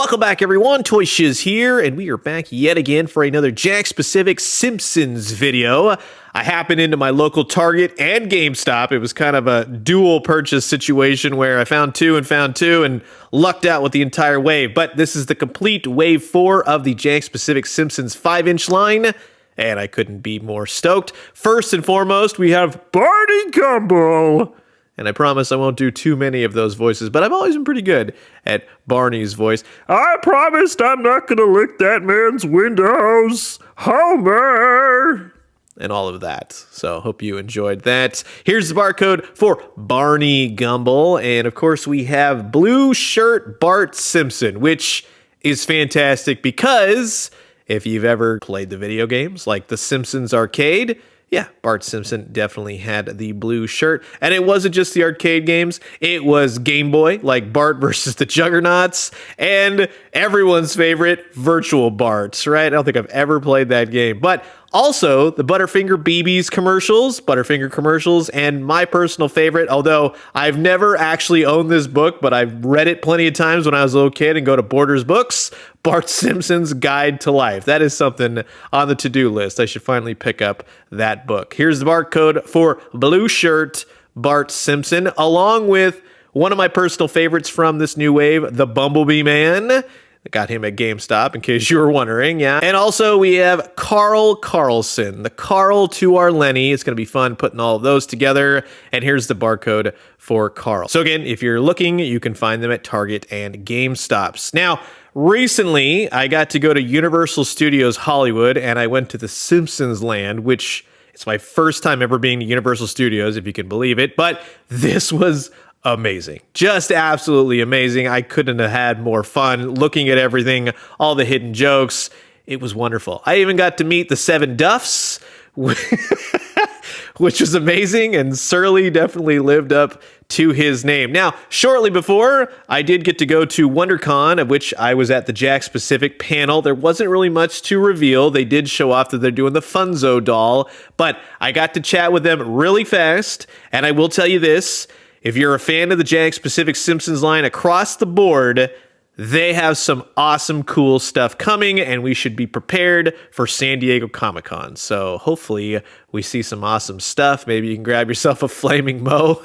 Welcome back, everyone. Toy Shiz here, and we are back yet again for another Jakks-specific Simpsons video. I happened into my local Target and GameStop. It was kind of a dual purchase situation where I found two and lucked out with the entire wave. But this is the complete wave 4 of the Jakks-specific Simpsons 5-inch line, and I couldn't be more stoked. First and foremost, we have Barney Gumble. And I promise I won't do too many of those voices, but I've always been pretty good at Barney's voice. I promised I'm not going to lick that man's windows, Homer! And all of that. So hope you enjoyed that. Here's the barcode for Barney Gumble. And of course we have blue shirt Bart Simpson, which is fantastic because if you've ever played the video games like The Simpsons Arcade, yeah, Bart Simpson definitely had the blue shirt. And it wasn't just the arcade games. It was Game Boy, like Bart versus the Juggernauts, and everyone's favorite, Virtual Barts, right? I don't think I've ever played that game. But also the Butterfinger BB's Butterfinger commercials, and my personal favorite, although I've never actually owned this book, but I've read it plenty of times when I was a little kid and go to Borders Books, Bart Simpson's Guide to Life. That is something on the to-do list. I should finally pick up that book. Here's the barcode for blue shirt Bart Simpson, along with one of my personal favorites from this new wave, the Bumblebee Man. I got him at GameStop, in case you were wondering, yeah. And also, we have Carlson, the Carl to our Lenny. It's going to be fun putting all of those together. And here's the barcode for Carl. So again, if you're looking, you can find them at Target and GameStops. Now, recently, I got to go to Universal Studios Hollywood, and I went to the Simpsons Land, which it's my first time ever being to Universal Studios, if you can believe it. But this was amazing. Just absolutely amazing. I couldn't have had more fun looking at everything, all the hidden jokes. It was wonderful. I even got to meet the 7 Duffs, which was amazing, and Surly definitely lived up to his name. Now, shortly before, I did get to go to WonderCon, of which I was at the Jakks-specific panel. There wasn't really much to reveal. They did show off that they're doing the Funzo doll, but I got to chat with them really fast, and I will tell you this. If you're a fan of the Jakks-specific Simpsons line across the board, they have some awesome, cool stuff coming, and we should be prepared for San Diego Comic-Con. So hopefully we see some awesome stuff. Maybe you can grab yourself a Flaming Moe.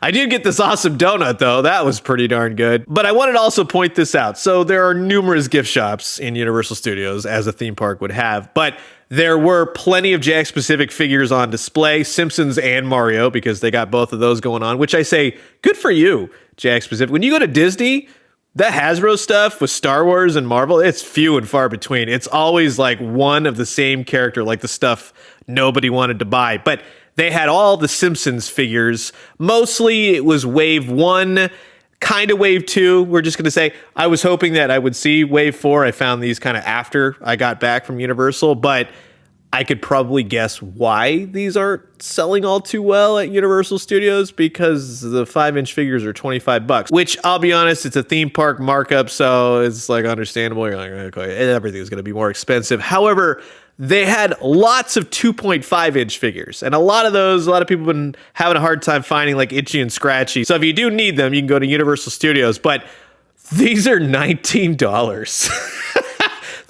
I did get this awesome donut, though. That was pretty darn good. But I wanted to also point this out. So there are numerous gift shops in Universal Studios, as a theme park would have, but there were plenty of Jakks-specific figures on display, Simpsons and Mario, because they got both of those going on, which I say, good for you, Jakks-specific. When you go to Disney, that Hasbro stuff with Star Wars and Marvel, it's few and far between. It's always like one of the same character, like the stuff nobody wanted to buy. But they had all the Simpsons figures. Mostly it was wave 1, kind of wave 2. We're just going to say, I was hoping that I would see wave 4. I found these kind of after I got back from Universal, but I could probably guess why these aren't selling all too well at Universal Studios, because the 5-inch figures are $25, which I'll be honest, it's a theme park markup, so it's like understandable. You're like, okay, everything's going to be more expensive. However, they had lots of 2.5-inch figures, and a lot of people have been having a hard time finding, like Itchy and Scratchy. So if you do need them, you can go to Universal Studios, but these are $19.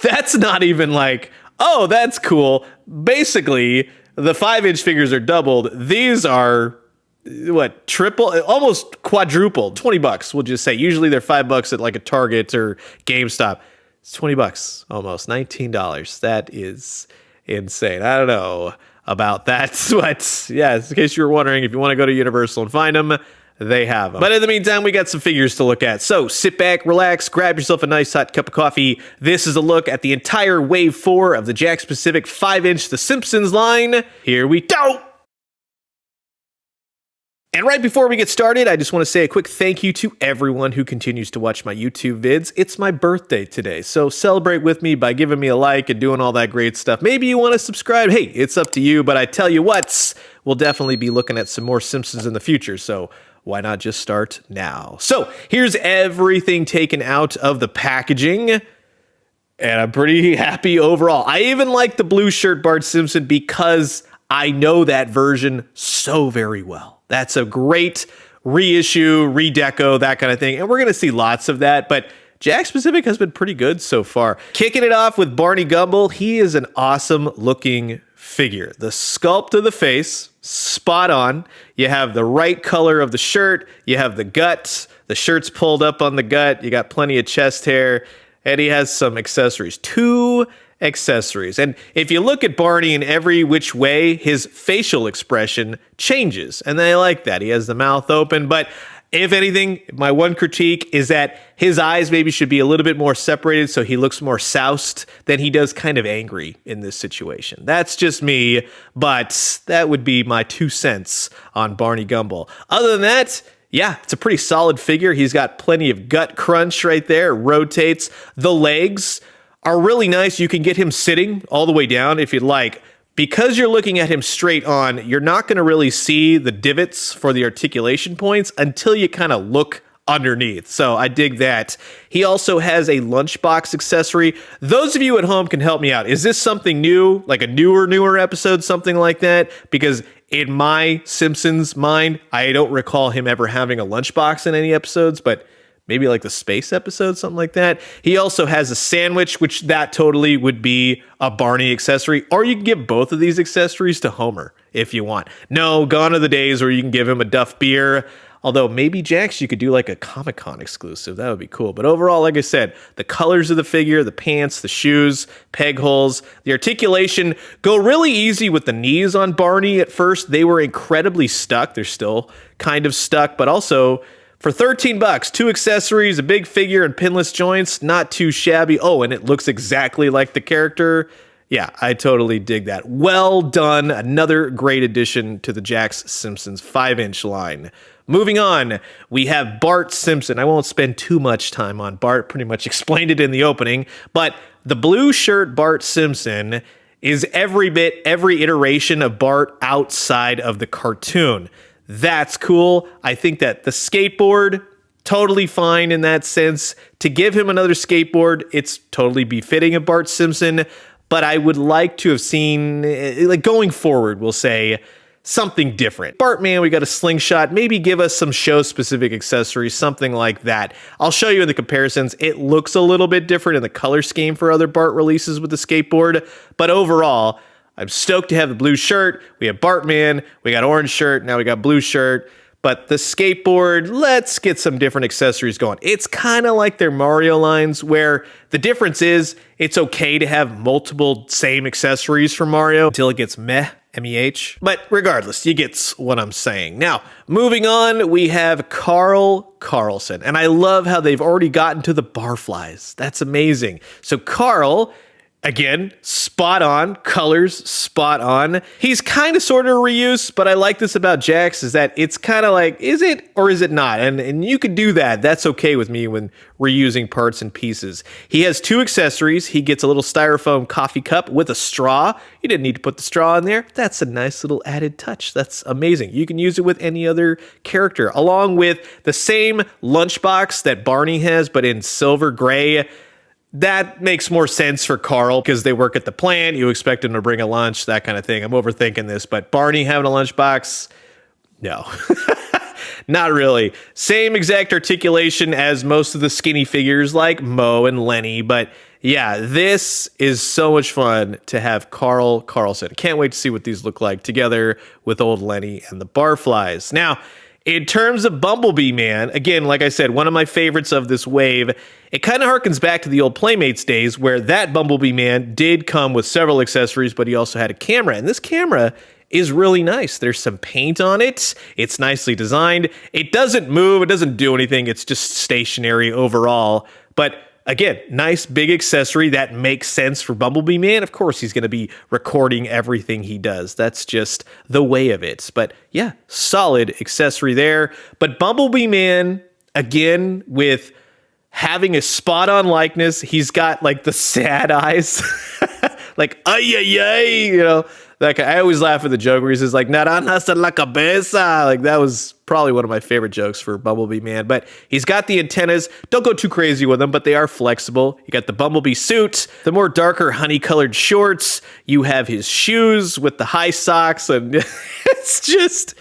That's not even like, oh, that's cool. Basically, the 5-inch figures are doubled. These are, what, triple, almost quadrupled. $20, we'll just say. Usually they're $5 at like a Target or GameStop. It's $20, almost $19. That is insane. I don't know about that, but yeah, in case you were wondering, if you want to go to Universal and find them, they have them. But in the meantime, we got some figures to look at. So sit back, relax, grab yourself a nice hot cup of coffee. This is a look at the entire wave 4 of the Jakks-specific 5-inch The Simpsons line. Here we go! And right before we get started, I just want to say a quick thank you to everyone who continues to watch my YouTube vids. It's my birthday today, so celebrate with me by giving me a like and doing all that great stuff. Maybe you want to subscribe. Hey, it's up to you, but I tell you what, we'll definitely be looking at some more Simpsons in the future, so why not just start now? So here's everything taken out of the packaging, and I'm pretty happy overall. I even like the blue shirt Bart Simpson because I know that version so very well. That's a great reissue, redeco, that kind of thing. And we're going to see lots of that, but Jakks Pacific has been pretty good so far. Kicking it off with Barney Gumble, he is an awesome looking figure. The sculpt of the face, spot on. You have the right color of the shirt, you have the guts, the shirt's pulled up on the gut, you got plenty of chest hair, and he has some accessories. 2 accessories. And if you look at Barney in every which way, his facial expression changes. And I like that. He has the mouth open, but if anything, my one critique is that his eyes maybe should be a little bit more separated so he looks more soused than he does kind of angry in this situation. That's just me, but that would be my 2 cents on Barney Gumble. Other than that, yeah, it's a pretty solid figure. He's got plenty of gut crunch right there, rotates. The legs are really nice. You can get him sitting all the way down if you'd like. Because you're looking at him straight on, you're not going to really see the divots for the articulation points until you kind of look underneath. So I dig that. He also has a lunchbox accessory. Those of you at home can help me out. Is this something new, like a newer episode, something like that? Because in my Simpsons mind, I don't recall him ever having a lunchbox in any episodes, but maybe like the space episode, something like that. He also has a sandwich, which that totally would be a Barney accessory. Or you can give both of these accessories to Homer if you want. No, gone are the days where you can give him a Duff beer. Although maybe Jakks, you could do like a Comic-Con exclusive. That would be cool. But overall, like I said, the colors of the figure, the pants, the shoes, peg holes, the articulation go really easy with the knees on Barney at first. They were incredibly stuck. They're still kind of stuck, but also for $13, 2 accessories, a big figure, and pinless joints, not too shabby. Oh, and it looks exactly like the character. Yeah, I totally dig that. Well done. Another great addition to the Jakks Simpsons 5-inch line. Moving on, we have Bart Simpson. I won't spend too much time on Bart. Pretty much explained it in the opening. But the blue shirt Bart Simpson is every iteration of Bart outside of the cartoon. That's cool. I think that the skateboard, totally fine in that sense. To give him another skateboard, it's totally befitting of Bart Simpson. But I would like to have seen, like going forward, we'll say, something different. Bartman, we got a slingshot. Maybe give us some show-specific accessories, something like that. I'll show you in the comparisons. It looks a little bit different in the color scheme for other Bart releases with the skateboard. But overall, I'm stoked to have the blue shirt. We have Bartman, we got orange shirt, now we got blue shirt. But the skateboard, let's get some different accessories going. It's kind of like their Mario lines where the difference is it's okay to have multiple same accessories for Mario until it gets meh, M-E-H. But regardless, you get what I'm saying. Now, moving on, we have Carlson. And I love how they've already gotten to the barflies. That's amazing. So Carl, again, spot on. Colors, spot on. He's kind of sort of reuse, but I like this about Jakks is that it's kind of like, is it or is it not? And you could do that. That's okay with me when reusing parts and pieces. He has 2 accessories. He gets a little styrofoam coffee cup with a straw. You didn't need to put the straw in there. That's a nice little added touch. That's amazing. You can use it with any other character, along with the same lunchbox that Barney has, but in silver gray. That makes more sense for Carl because they work at the plant. You expect him to bring a lunch, that kind of thing. I'm overthinking this, but Barney having a lunchbox? No, not really. Same exact articulation as most of the skinny figures like Moe and Lenny, but yeah, this is so much fun to have Carlson. Can't wait to see what these look like together with old Lenny and the Barflies. Now, in terms of Bumblebee Man, again, like I said, one of my favorites of this wave, it kind of harkens back to the old Playmates days where that Bumblebee Man did come with several accessories, but he also had a camera. And this camera is really nice. There's some paint on it. It's nicely designed. It doesn't move. It doesn't do anything. It's just stationary overall. But again, nice big accessory that makes sense for Bumblebee Man. Of course, he's going to be recording everything he does. That's just the way of it. But yeah, solid accessory there. But Bumblebee Man, again, with having a spot-on likeness, he's got like the sad eyes, like ay ay ay, you know. Like I always laugh at the joke where he says like "Naranjas la cabeza." Like that was probably one of my favorite jokes for Bumblebee Man. But he's got the antennas. Don't go too crazy with them, but they are flexible. You got the Bumblebee suit, the more darker honey-colored shorts. You have his shoes with the high socks, and it's just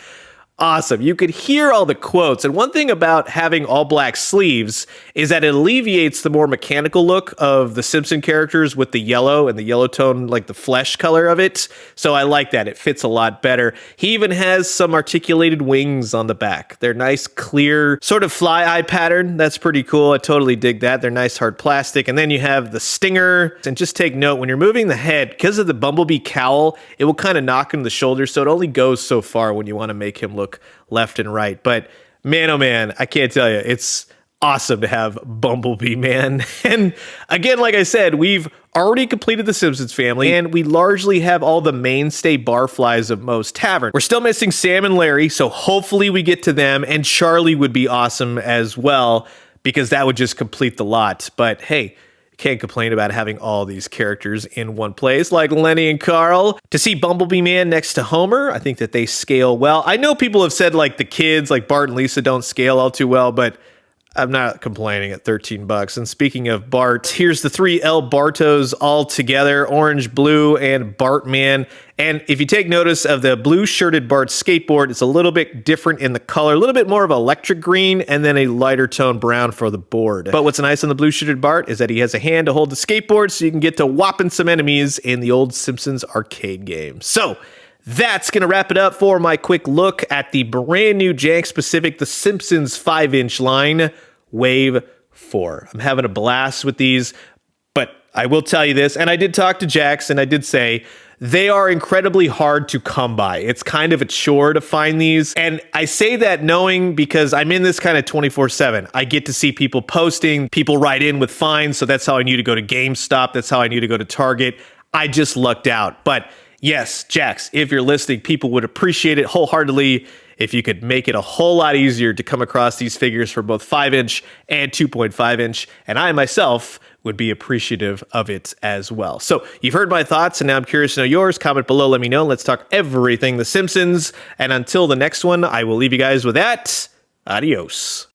awesome. You could hear all the quotes. And one thing about having all black sleeves is that it alleviates the more mechanical look of the Simpson characters with the yellow and the yellow tone, like the flesh color of it. So I like that. It fits a lot better. He even has some articulated wings on the back. They're nice, clear, sort of fly eye pattern. That's pretty cool. I totally dig that. They're nice, hard plastic. And then you have the stinger. And just take note, when you're moving the head, because of the Bumblebee cowl, it will kind of knock him the shoulder. So it only goes so far when you want to make him look left and right. But man, oh man, I can't tell you, it's awesome to have Bumblebee Man. And again, like I said, we've already completed the Simpsons family, and we largely have all the mainstay barflies of most taverns. We're still missing Sam and Larry, so hopefully we get to them, and Charlie would be awesome as well, because that would just complete the lot. But hey, can't complain about having all these characters in one place, like Lenny and Carl. To see Bumblebee Man next to Homer, I think that they scale well. I know people have said like the kids, like Bart and Lisa, don't scale all too well, but I'm not complaining at $13. And speaking of Bart, here's the 3L Bartos all together, orange, blue, and Bartman. And if you take notice of the blue shirted Bart skateboard, it's a little bit different in the color, a little bit more of electric green, and then a lighter tone brown for the board. But what's nice on the blue shirted Bart is that he has a hand to hold the skateboard, so you can get to whopping some enemies in the old Simpsons arcade game. So that's going to wrap it up for my quick look at the brand new Jakks Pacific, the Simpsons 5-inch line, Wave 4. I'm having a blast with these, but I will tell you this, and I did talk to Jakks, and I did say they are incredibly hard to come by. It's kind of a chore to find these, and I say that knowing because I'm in this kind of 24/7. I get to see people posting, people write in with finds, so that's how I knew to go to GameStop, that's how I knew to go to Target. I just lucked out, but yes, Jakks, if you're listening, people would appreciate it wholeheartedly if you could make it a whole lot easier to come across these figures for both 5-inch and 2.5-inch, and I myself would be appreciative of it as well. So you've heard my thoughts, and now I'm curious to know yours. Comment below, let me know. Let's talk everything The Simpsons, and until the next one, I will leave you guys with that. Adios.